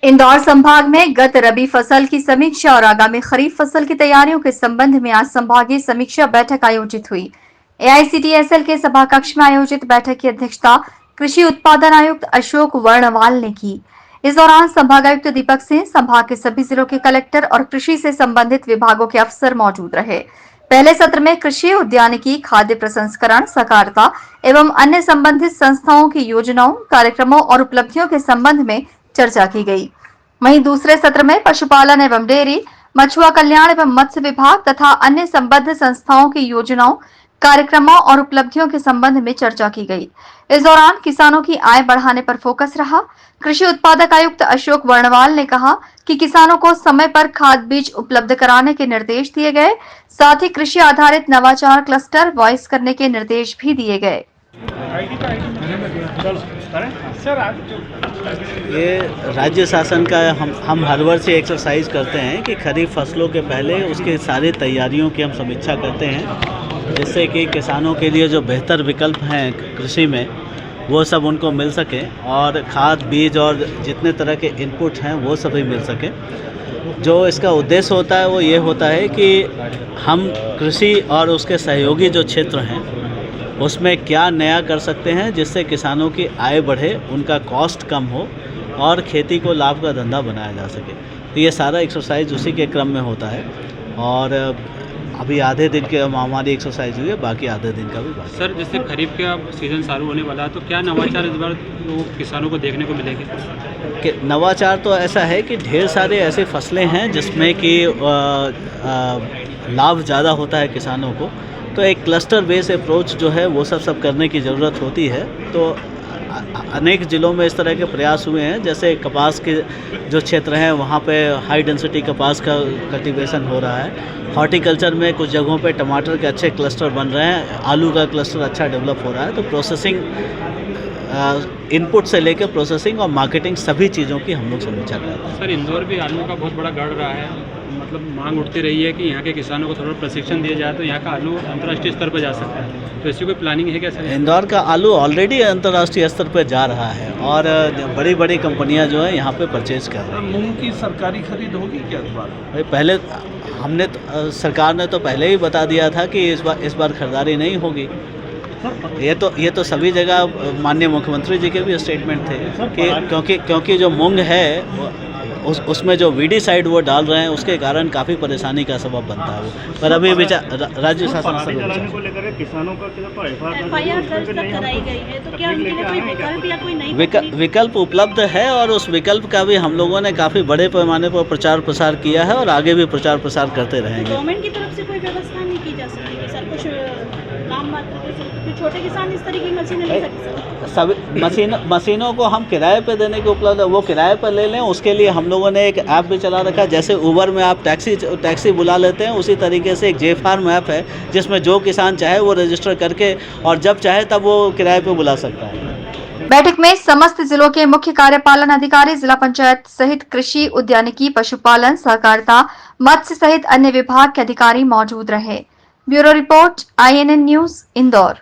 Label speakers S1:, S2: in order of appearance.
S1: इंदौर संभाग में गत रबी फसल की समीक्षा और आगामी खरीफ फसल की तैयारियों के संबंध में आज संभागीय समीक्षा बैठक आयोजित हुई। एआईसीटीएसएल के सभा कक्ष में आयोजित बैठक की अध्यक्षता कृषि उत्पादन आयुक्त अशोक वर्णवाल ने की। इस दौरान संभागायुक्त दीपक सिंह, संभाग के सभी जिलों के कलेक्टर और कृषि से संबंधित विभागों के अफसर मौजूद रहे। पहले सत्र में कृषि, उद्यानिकी, खाद्य प्रसंस्करण, सहकारिता एवं अन्य संबंधित संस्थाओं की योजनाओं, कार्यक्रमों और उपलब्धियों के संबंध में चर्चा की गई। वहीं दूसरे सत्र में पशुपालन एवं डेयरी, मछुआ कल्याण एवं मत्स्य विभाग तथा अन्य संबद्ध संस्थाओं की योजनाओं, कार्यक्रमों और उपलब्धियों के संबंध में चर्चा की गई। इस दौरान किसानों की आय बढ़ाने पर फोकस रहा। कृषि उत्पादक आयुक्त अशोक वर्णवाल ने कहा कि किसानों को समय पर खाद बीज उपलब्ध कराने के निर्देश दिए गए। साथ ही कृषि आधारित नवाचार क्लस्टर वॉइस करने के निर्देश भी दिए गए।
S2: ये राज्य शासन का हम हर वर्ष एक्सरसाइज करते हैं कि खरीफ फसलों के पहले उसके सारी तैयारियों की हम समीक्षा करते हैं, जिससे कि किसानों के लिए जो बेहतर विकल्प हैं कृषि में वो सब उनको मिल सके और खाद बीज और जितने तरह के इनपुट हैं वो सभी मिल सके। जो इसका उद्देश्य होता है वो ये होता है कि हम कृषि और उसके सहयोगी जो क्षेत्र हैं उसमें क्या नया कर सकते हैं जिससे किसानों की आय बढ़े, उनका कॉस्ट कम हो और खेती को लाभ का धंधा बनाया जा सके। तो ये सारा एक्सरसाइज उसी के क्रम में होता है और अभी आधे दिन के हमारी एक्सरसाइज हुई है, बाकी आधे दिन का भी बाकी।
S3: सर, जैसे खरीफ का सीज़न चालू होने वाला है तो क्या नवाचार इस बार तो किसानों को देखने को मिलेंगे?
S2: कि नवाचार तो ऐसा है कि ढेर सारे ऐसे फसलें हैं जिसमें कि लाभ ज़्यादा होता है किसानों को, तो एक क्लस्टर बेस अप्रोच जो है वो सब करने की ज़रूरत होती है। तो अनेक ज़िलों में इस तरह के प्रयास हुए हैं। जैसे कपास के जो क्षेत्र हैं वहाँ पे हाई डेंसिटी कपास का कल्टीवेशन हो रहा है। हॉर्टिकल्चर में कुछ जगहों पे टमाटर के अच्छे क्लस्टर बन रहे हैं, आलू का क्लस्टर अच्छा डेवलप हो रहा है। तो प्रोसेसिंग इनपुट से लेकर प्रोसेसिंग और मार्केटिंग सभी चीज़ों की हम लोग समीक्षा करते हैं।
S3: सर, इंदौर भी आलू का बहुत बड़ा गढ़ रहा है, मतलब मांग उठती रही है कि यहाँ के किसानों को थोड़ा प्रशिक्षण दिया जाए तो यहाँ का आलू अंतर्राष्ट्रीय स्तर पर जा सकता है। तो ऐसी कोई प्लानिंग है क्या सर?
S2: इंदौर का आलू ऑलरेडी अंतर्राष्ट्रीय स्तर पर जा रहा है और बड़ी बड़ी कंपनियां जो है यहाँ पे परचेज कर रही हैं।
S4: मूंग की सरकारी खरीद होगी क्या इस बार?
S2: भाई पहले हमने सरकार ने तो पहले ही बता दिया था कि इस बार खरीदारी नहीं होगी। ये तो सभी जगह माननीय मुख्यमंत्री जी के भी स्टेटमेंट थे कि क्योंकि जो मूंग है उसमें जो वीडीसाइड वो डाल रहे हैं उसके कारण काफ़ी परेशानी का सबब बनता है वो। पर अभी राज्य शासन
S5: को लेकर किसानों का
S6: एफआईआर दर्ज कराई गई है, तो क्या उनके लिए कोई विकल्प या कोई नई
S2: विकल्प उपलब्ध है और उस विकल्प का भी हम लोगों ने काफ़ी बड़े पैमाने पर प्रचार प्रसार किया है और आगे भी प्रचार प्रसार करते रहेंगे।
S6: गवर्नमेंट की तरफ से कोई व्यवस्था नहीं की जा सकती सर? कुछ नाम मात्र छोटे किसान इस तरह की मशीनें ले सकते?
S2: सभी मशीनों को हम किराए पे देने के उपलब्ध है, वो किराए पर ले लें। उसके लिए हम लोगों ने एक ऐप भी चला रखा है। जैसे उबर में आप टैक्सी बुला लेते हैं, उसी तरीके से एक J-Farm ऐप है जिसमें जो किसान चाहे वो रजिस्टर करके और जब चाहे तब वो किराए पे बुला सकता है।
S1: बैठक में समस्त जिलों के मुख्य कार्यपालन अधिकारी, जिला पंचायत सहित कृषि, उद्यानिकी, पशुपालन, सहकारिता, मत्स्य सहित अन्य विभाग के अधिकारी मौजूद रहे। Bureau report, INN news, Indore.